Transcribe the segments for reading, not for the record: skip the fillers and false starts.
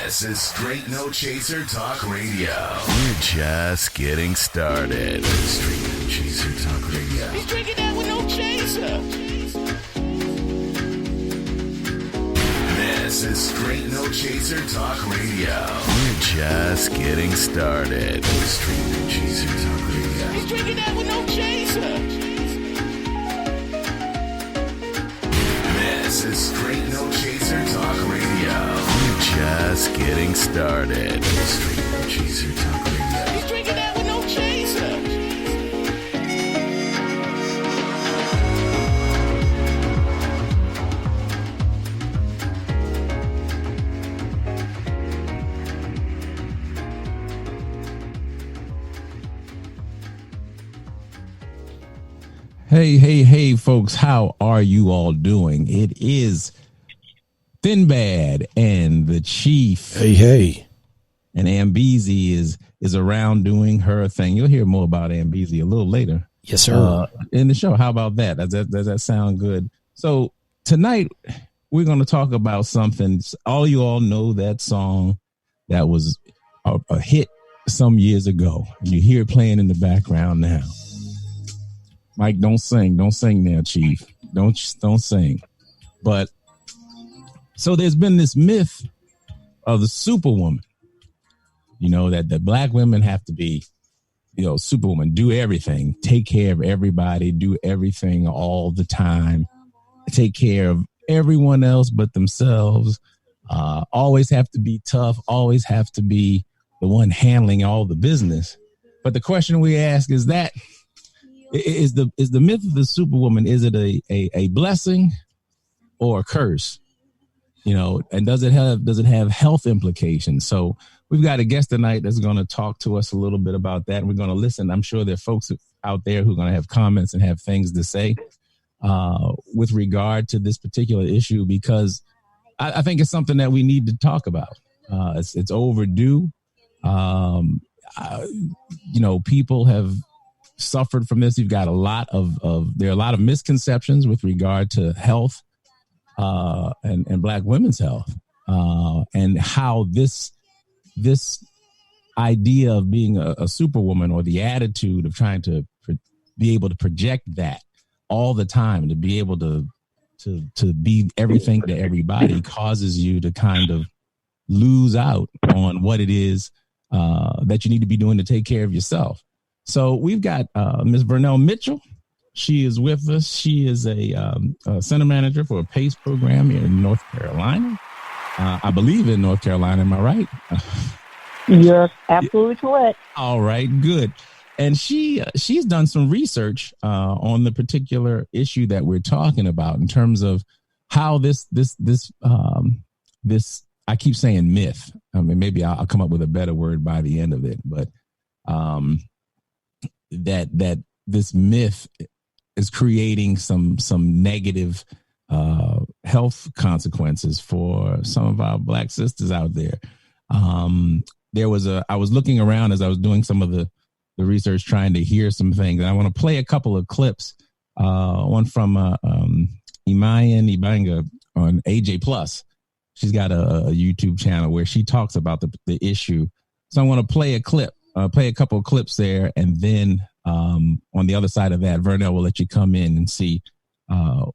This is Straight No Chaser Talk Radio. We're just getting started. Straight No Chaser Talk Radio. He's drinking that with no chaser. This is Straight No Chaser Talk Radio. We're just getting started. Straight No Chaser Talk Radio. He's drinking that with no chaser. This is Straight No Chaser Talk Radio. We're just getting started. Straight No Chaser Talk Radio. He's drinking that with no chaser. Hey, folks, how are you all doing? It is Thinbad and the Chief. Hey. And Ambezy is around doing her thing. You'll hear more about Ambezy a little later. Yes, sir. In the show. How about that? Does that sound good? So tonight we're going to talk about something. All you all know that song that was a hit some years ago. And you hear it playing in the background now. Mike, don't sing now, Chief. Don't sing. But so there's been this myth of the Superwoman. You know, that black women have to be, Superwoman, do everything, take care of everybody, do everything all the time, take care of everyone else but themselves, always have to be tough, always have to be the one handling all the business. But the question we ask is that, is the myth of the Superwoman, is it a blessing or a curse? And does it have health implications? So we've got a guest tonight that's going to talk to us a little bit about that. And we're going to listen. I'm sure there are folks out there who are going to have comments and have things to say with regard to this particular issue, because I think it's something that we need to talk about. It's overdue. People have suffered from this. You've got there are a lot of misconceptions with regard to health and black women's health, and how this idea of being a superwoman, or the attitude of trying to be able to project that all the time, to be able to be everything to everybody, causes you to kind of lose out on what it is that you need to be doing to take care of yourself. So we've got Ms. Vernell Mitchell. She is with us. She is a center manager for a PACE program here in North Carolina. I believe in North Carolina. Am I right? You're absolutely correct. All right, good. And she's done some research on the particular issue that we're talking about, in terms of how this I keep saying myth. I mean, maybe I'll come up with a better word by the end of it, but that this myth is creating some negative health consequences for some of our black sisters out there. I was looking around as I was doing some of the research, trying to hear some things, and I want to play a couple of clips. One from Imayan Ibanga on AJ Plus. She's got a YouTube channel where she talks about the issue. So I want to play a couple of clips there, and then on the other side of that, Vernell will let you come in and see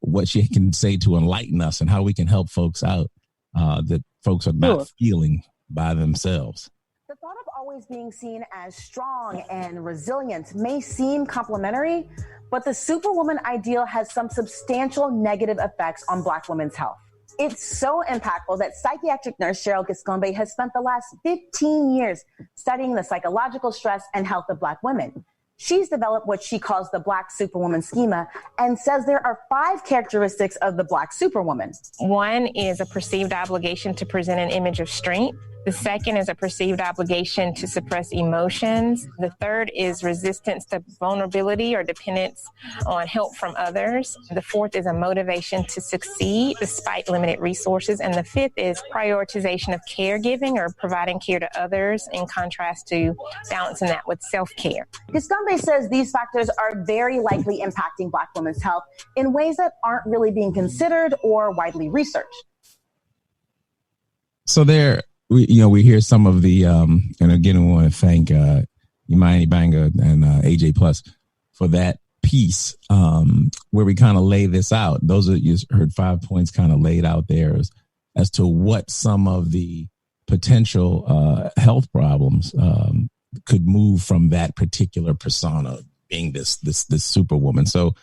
what she can say to enlighten us and how we can help folks out that folks are not feeling by themselves. The thought of always being seen as strong and resilient may seem complimentary, but the Superwoman ideal has some substantial negative effects on Black women's health. It's so impactful that psychiatric nurse Cheryl Giscombe has spent the last 15 years studying the psychological stress and health of Black women. She's developed what she calls the Black Superwoman schema, and says there are 5 characteristics of the Black Superwoman. One is a perceived obligation to present an image of strength. The second is a perceived obligation to suppress emotions. The third is resistance to vulnerability or dependence on help from others. The fourth is a motivation to succeed despite limited resources. And the fifth is prioritization of caregiving or providing care to others, in contrast to balancing that with self-care. Giscombe says these factors are very likely impacting Black women's health in ways that aren't really being considered or widely researched. So there we hear some of the, and again, we want to thank Imani Banga and AJ Plus for that piece where we kind of lay this out. Those are, you heard 5 points kind of laid out there as to what some of the potential health problems could move from that particular persona being this superwoman. So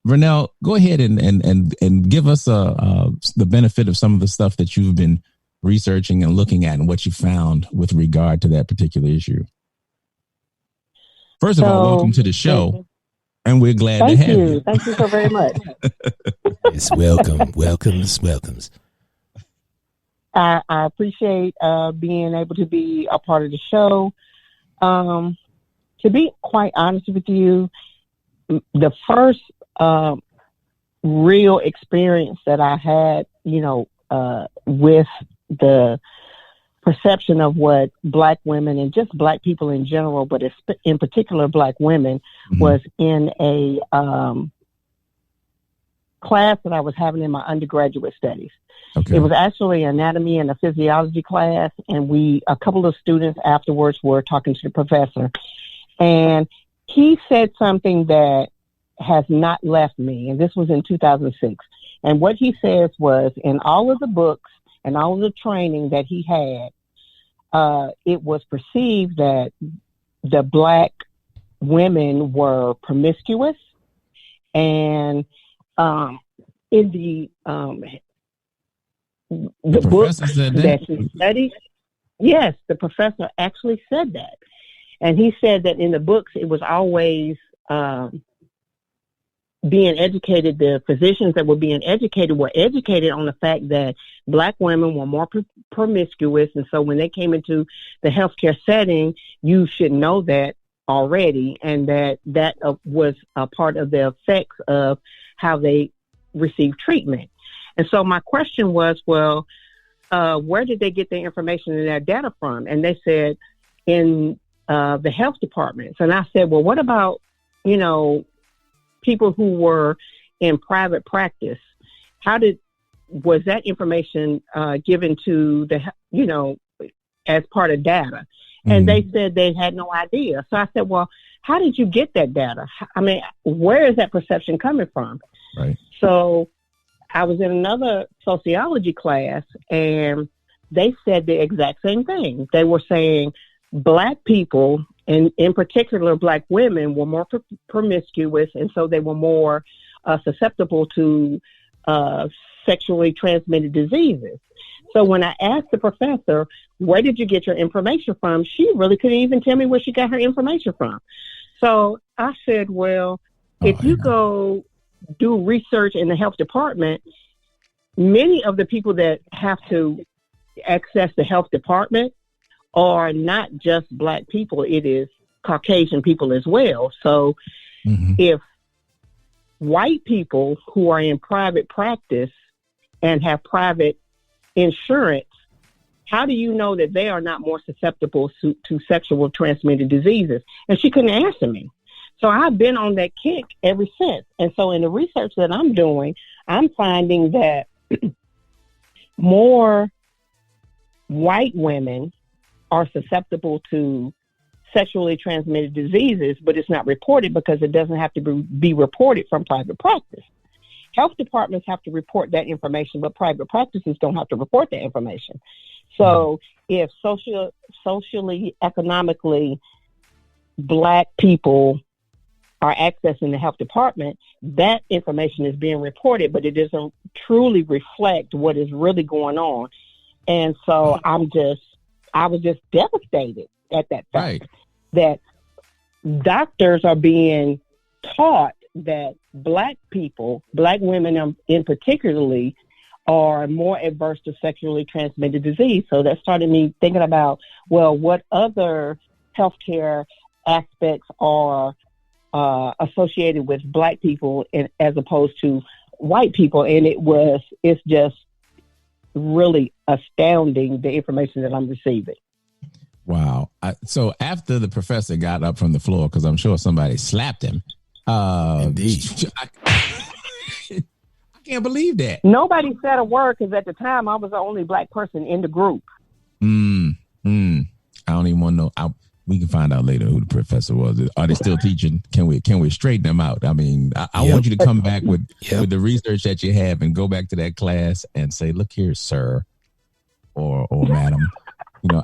Vernell, go ahead and give us the benefit of some of the stuff that you've been researching and looking at and what you found with regard to that particular issue. First of all, welcome to the show, and we're glad to have you. Thank you so very much. It's welcomes. I appreciate being able to be a part of the show. To be quite honest with you, the first real experience that I had, with the perception of what Black women and just Black people in general, but in particular Black women, was in a class that I was having in my undergraduate studies. Okay. It was actually anatomy and a physiology class, and a couple of students afterwards were talking to the professor, and he said something that has not left me, and this was in 2006. And what he says was, in all of the books and all of the training that he had, it was perceived that the Black women were promiscuous, and in the books that he studied, yes, the professor actually said that. And he said that in the books, it was always being educated. The physicians that were being educated were educated on the fact that Black women were more promiscuous. And so when they came into the healthcare setting, you should know that already. And that was a part of the effects of how they receive treatment. And so my question was, well, where did they get their information and their data from? And they said in the health departments. And I said, well, what about, people who were in private practice? Was that information given to as part of data? And they said they had no idea. So I said, well, how did you get that data? I mean, where is that perception coming from? Right. So I was in another sociology class, and they said the exact same thing. They were saying Black people, and in particular Black women, were more promiscuous, and so they were more susceptible to sexually transmitted diseases. So when I asked the professor, where did you get your information from? She really couldn't even tell me where she got her information from. So I said, well, if you go do research in the health department, many of the people that have to access the health department are not just Black people. It is Caucasian people as well. So if white people who are in private practice and have private insurance, how do you know that they are not more susceptible to sexual transmitted diseases? And she couldn't answer me. So I've been on that kick ever since. And so in the research that I'm doing, I'm finding that more white women are susceptible to sexually transmitted diseases, but it's not reported because it doesn't have to be reported from private practice. Health departments have to report that information, but private practices don't have to report that information. So if socially, economically, Black people are accessing the health department, that information is being reported, but it doesn't truly reflect what is really going on. And so I was just devastated at that fact that doctors are being taught that Black people, Black women in particularly, are more adverse to sexually transmitted disease. So that started me thinking about, well, what other healthcare aspects are associated with Black people as opposed to white people. And it's just really astounding, the information that I'm receiving. Wow. So after the professor got up from the floor, because I'm sure somebody slapped him. Indeed. I can't believe that. Nobody said a word because at the time I was the only Black person in the group. I don't even want to know. We can find out later who the professor was. Are they still teaching? Can we straighten them out? I mean, I want you to come back with the research that you have and go back to that class and say, look here, sir, or madam.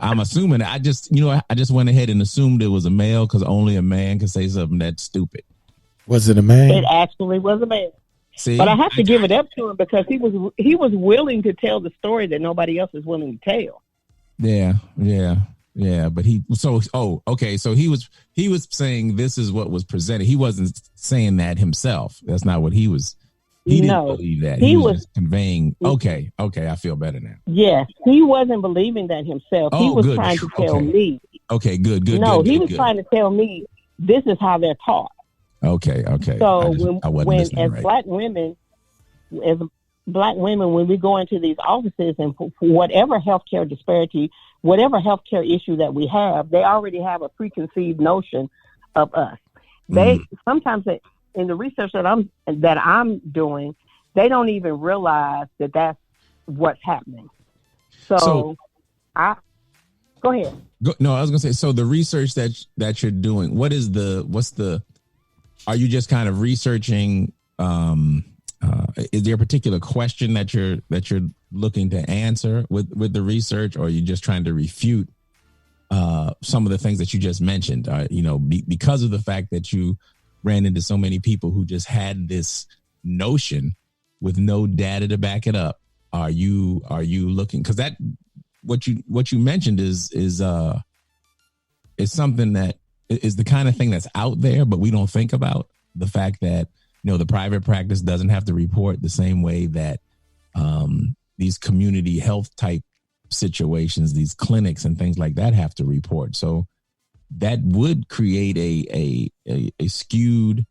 I'm assuming I just went ahead and assumed it was a male because only a man can say something that's stupid. Was it a man? It actually was a man. See? But I have to give it up to him because he was willing to tell the story that nobody else is willing to tell. Yeah. But so he was saying this is what was presented. He wasn't saying that himself. That's not what he was. He didn't believe that. He was just conveying. Okay. I feel better now. Yes, he wasn't believing that himself. He was trying to tell me. Okay, good. No, he was trying to tell me this is how they're taught. Okay. So when as black women, when we go into these offices and for whatever healthcare disparity, whatever healthcare issue that we have, they already have a preconceived notion of us. They sometimes in the research that I'm doing, they don't even realize that that's what's happening. So go ahead. No, I was gonna say. So the research that you're doing, are you just kind of researching? Is there a particular question that you're looking to answer with the research, or are you just trying to refute some of the things that you just mentioned? Because of the fact that you ran into so many people who just had this notion with no data to back it up. Are you looking? Because that what you mentioned is something that is the kind of thing that's out there, but we don't think about the fact that the private practice doesn't have to report the same way that these community health type situations, these clinics and things like that have to report. So that would create a skewed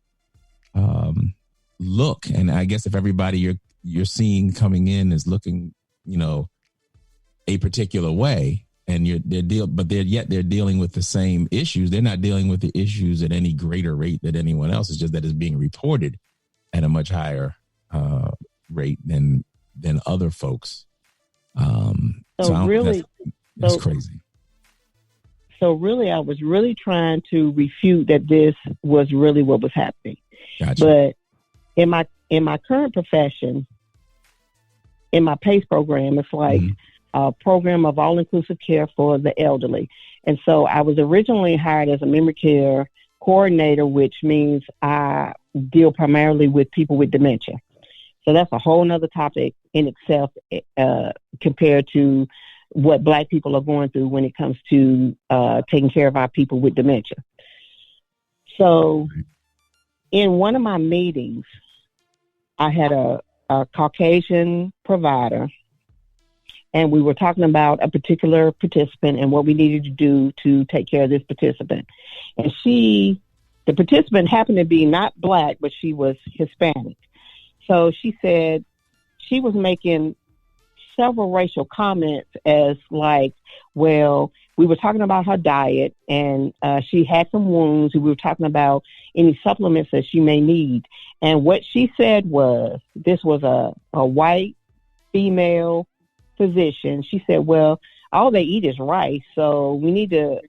look. And I guess if everybody you're seeing coming in is looking, a particular way, and they're dealing with the same issues. They're not dealing with the issues at any greater rate than anyone else. It's just that it's being reported at a much higher rate than other folks. That's crazy. So really, I was really trying to refute that this was really what was happening. Gotcha. But in my current profession, in my PACE program, it's like a program of all-inclusive care for the elderly. And so I was originally hired as a memory care coordinator, which means I deal primarily with people with dementia. So that's a whole nother topic in itself compared to what Black people are going through when it comes to taking care of our people with dementia. So in one of my meetings, I had a Caucasian provider, and we were talking about a particular participant and what we needed to do to take care of this participant. And the participant happened to be not Black, but she was Hispanic. So she said she was making several racial comments as like, well, we were talking about her diet and she had some wounds. We were talking about any supplements that she may need. And what she said was, this was a white female physician. She said, well, all they eat is rice. So we need to,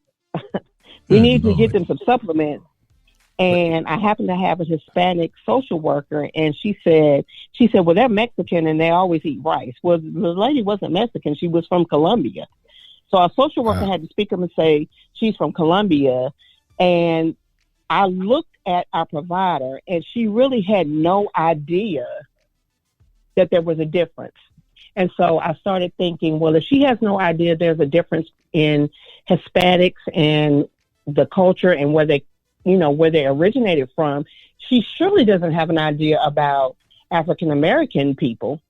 to get them some supplements. And I happened to have a Hispanic social worker, and she said, well, they're Mexican and they always eat rice. Well, the lady wasn't Mexican. She was from Colombia. So our social worker had to speak up and say, she's from Colombia. And I looked at our provider, and she really had no idea that there was a difference. And so I started thinking, well, if she has no idea there's a difference in Hispanics and the culture and where they originated from, she surely doesn't have an idea about African-American people,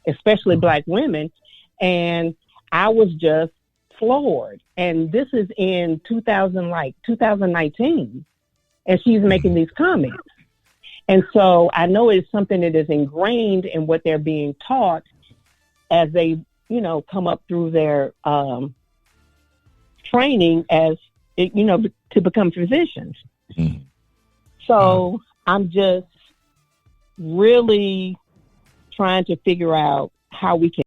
especially Black women. And I was just floored. And this is in 2019. And she's making these comments. And so I know it's something that is ingrained in what they're being taught as they, come up through their training as, to become physicians. So I'm just really trying to figure out how we can